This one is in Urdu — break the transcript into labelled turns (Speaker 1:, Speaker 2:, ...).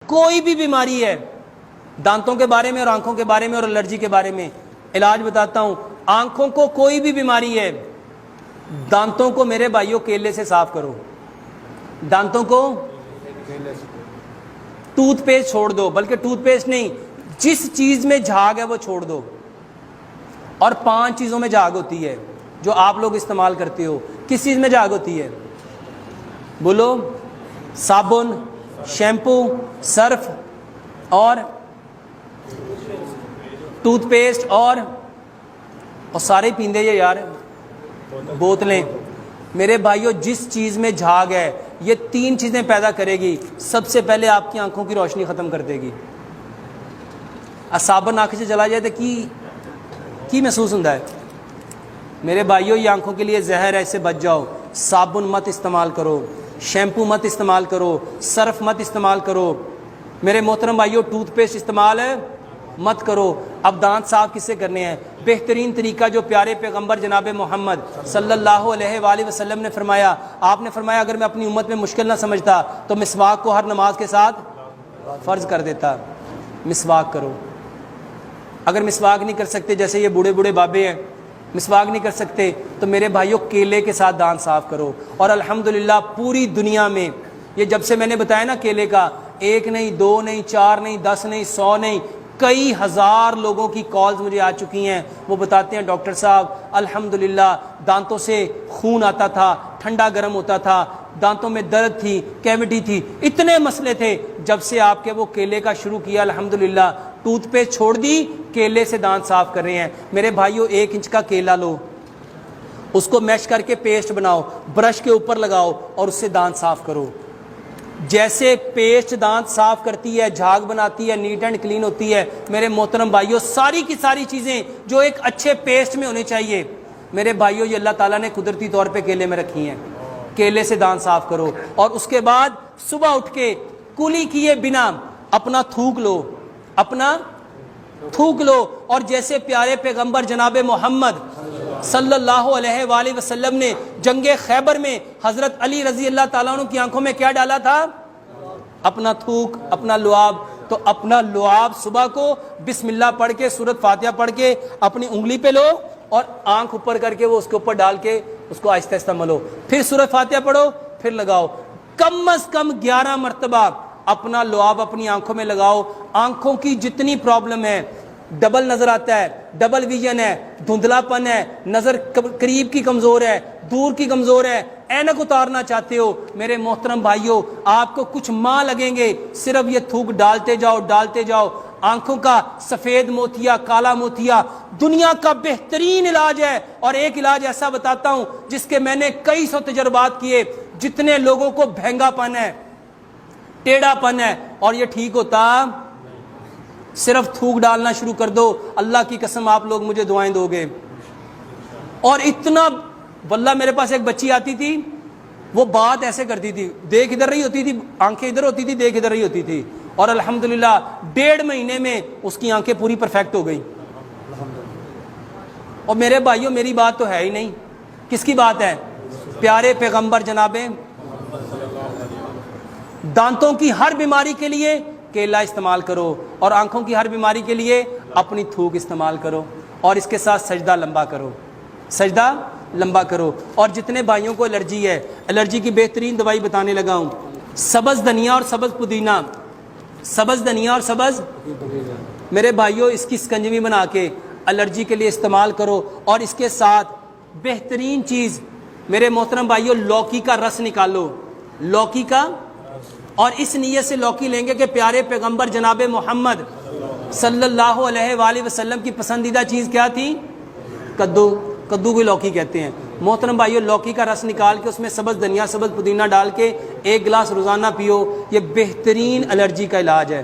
Speaker 1: کوئی بھی بیماری ہے، دانتوں کے بارے میں اور آنکھوں کے بارے میں اور الرجی کے بارے میں علاج بتاتا ہوں. آنکھوں کو کوئی بھی بیماری ہے، دانتوں کو میرے بھائیوں کیلے سے صاف کرو. دانتوں کو ٹوتھ پیسٹ چھوڑ دو، بلکہ ٹوتھ پیسٹ نہیں، جس چیز میں جھاگ ہے وہ چھوڑ دو. اور 5 چیزوں میں جھاگ ہوتی ہے جو آپ لوگ استعمال کرتے ہو. کس چیز میں جھاگ ہوتی ہے؟ بولو. صابن، شیمپو، سرف اور ٹوتھ پیسٹ اور سارے پیندے یہ یار بوتلیں. میرے بھائیوں جس چیز میں جھاگ ہے یہ 3 چیزیں پیدا کرے گی. سب سے پہلے آپ کی آنکھوں کی روشنی ختم کر دے گی. صابن آنکھ سے چلا جائے تو کی محسوس ہوتا ہے؟ میرے بھائیوں یہ آنکھوں کے لیے زہر ہے، اس سے بچ جاؤ. صابن مت استعمال کرو، شیمپو مت استعمال کرو، سرف مت استعمال کرو. میرے محترم بھائیوں ٹوتھ پیسٹ استعمال مت کرو. اب دانت صاف کس سے کرنے ہیں؟ بہترین طریقہ جو پیارے پیغمبر جناب محمد صلی اللہ علیہ وآلہ وسلم نے فرمایا. آپ نے فرمایا اگر میں اپنی امت میں مشکل نہ سمجھتا تو مسواک کو ہر نماز کے ساتھ فرض کر دیتا. مسواک کرو. اگر مسواک نہیں کر سکتے، جیسے یہ بوڑھے بوڑھے بابے ہیں مسواک نہیں کر سکتے، تو میرے بھائیوں کیلے کے ساتھ دانت صاف کرو. اور الحمدللہ پوری دنیا میں یہ جب سے میں نے بتایا نا کیلے کا، 1 نہیں 2 نہیں 4 نہیں 10 نہیں 100 نہیں، کئی ہزار لوگوں کی کالز مجھے آ چکی ہیں. وہ بتاتے ہیں ڈاکٹر صاحب الحمدللہ دانتوں سے خون آتا تھا، ٹھنڈا گرم ہوتا تھا، دانتوں میں درد تھی، کیوٹی تھی، اتنے مسئلے تھے. جب سے آپ کے وہ کیلے کا شروع کیا الحمدللہ ٹوتھ پیسٹ چھوڑ دی، کیلے سے دانت صاف کر رہے ہیں. میرے بھائیوں 1 انچ کا کیلا لو، اس کو میش کر کے پیسٹ بناؤ، برش کے اوپر لگاؤ اور اس سے دانت صاف کرو. جیسے پیسٹ دانت صاف کرتی ہے، جھاگ بناتی ہے، نیٹ اینڈ کلین ہوتی ہے، میرے محترم بھائیوں ساری کی ساری چیزیں جو ایک اچھے پیسٹ میں ہونی چاہیے میرے بھائیوں یہ اللہ تعالیٰ نے قدرتی طور پہ کیلے میں رکھی ہیں. کیلے سے دانت صاف کرو. اور اس کے بعد صبح اٹھ کے کلی کیے بنا اپنا تھوک لو، اپنا تھوک لو. اور جیسے پیارے پیغمبر جناب محمد صلی اللہ علیہ وآلہ وسلم نے جنگ خیبر میں حضرت علی رضی اللہ تعالیٰ عنہ کی آنکھوں میں کیا ڈالا تھا؟ اپنا تھوک، اپنا لعاب. تو اپنا لعاب صبح کو بسم اللہ پڑھ کے سورۃ فاتحہ پڑھ کے اپنی انگلی پہ لو اور آنکھ اوپر کر کے وہ اس کے اوپر ڈال کے اس کو آہستہ آہستہ ملو. پھر سورۃ فاتحہ پڑھو، پھر لگاؤ. کم از کم 11 مرتبہ اپنا لعاب اپنی آنکھوں میں لگاؤ. آنکھوں کی جتنی پرابلم ہے، ڈبل نظر آتا ہے، ڈبل ویژن ہے، دھندلا پن ہے، نظر قریب کی کمزور ہے، دور کی کمزور ہے، اینک اتارنا چاہتے ہو، میرے محترم بھائیوں آپ کو کچھ ماہ لگیں گے، صرف یہ تھوک ڈالتے جاؤ ڈالتے جاؤ. آنکھوں کا سفید موتیا، کالا موتیا دنیا کا بہترین علاج ہے. اور ایک علاج ایسا بتاتا ہوں جس کے میں نے کئی سو تجربات کیے. جتنے لوگوں کو بھینگا پن ہے، ٹیڑھا پن ہے اور یہ ٹھیک ہوتا، صرف تھوک ڈالنا شروع کر دو. اللہ کی قسم آپ لوگ مجھے دعائیں دو گے. اور اتنا واللہ میرے پاس ایک بچی آتی تھی، وہ بات ایسے کرتی تھی، دیکھ ادھر رہی ہوتی تھی، آنکھیں ادھر ہوتی تھی، دیکھ ادھر رہی ہوتی تھی. اور الحمدللہ 1.5 مہینے میں اس کی آنکھیں پوری پرفیکٹ ہو گئی. اور میرے بھائیوں میری بات تو ہے ہی نہیں، کس کی بات ہے؟ پیارے پیغمبر جناب. دانتوں کی ہر بیماری کے لیے کیلا استعمال کرو اور آنکھوں کی ہر بیماری کے لیے اپنی تھوک استعمال کرو. اور اس کے ساتھ سجدہ لمبا کرو، سجدہ لمبا کرو. اور جتنے بھائیوں کو الرجی ہے، الرجی کی بہترین دوائی بتانے لگا ہوں. سبز دھنیا اور سبز پودینہ، سبز دھنیا اور سبز میرے بھائیوں اس کی سکنجوی بنا کے الرجی کے لیے استعمال کرو. اور اس کے ساتھ بہترین چیز میرے محترم بھائیوں لوکی کا رس نکالو، لوکی کا. اور اس نیت سے لوکی لیں گے کہ پیارے پیغمبر جناب محمد صلی اللہ علیہ وآلہ وسلم کی پسندیدہ چیز کیا تھی؟ کدو. کدو کو لوکی کہتے ہیں. محترم بھائیو لوکی کا رس نکال کے اس میں سبز دھنیا سبز پودینہ ڈال کے 1 گلاس روزانہ پیو. یہ بہترین الرجی کا علاج ہے.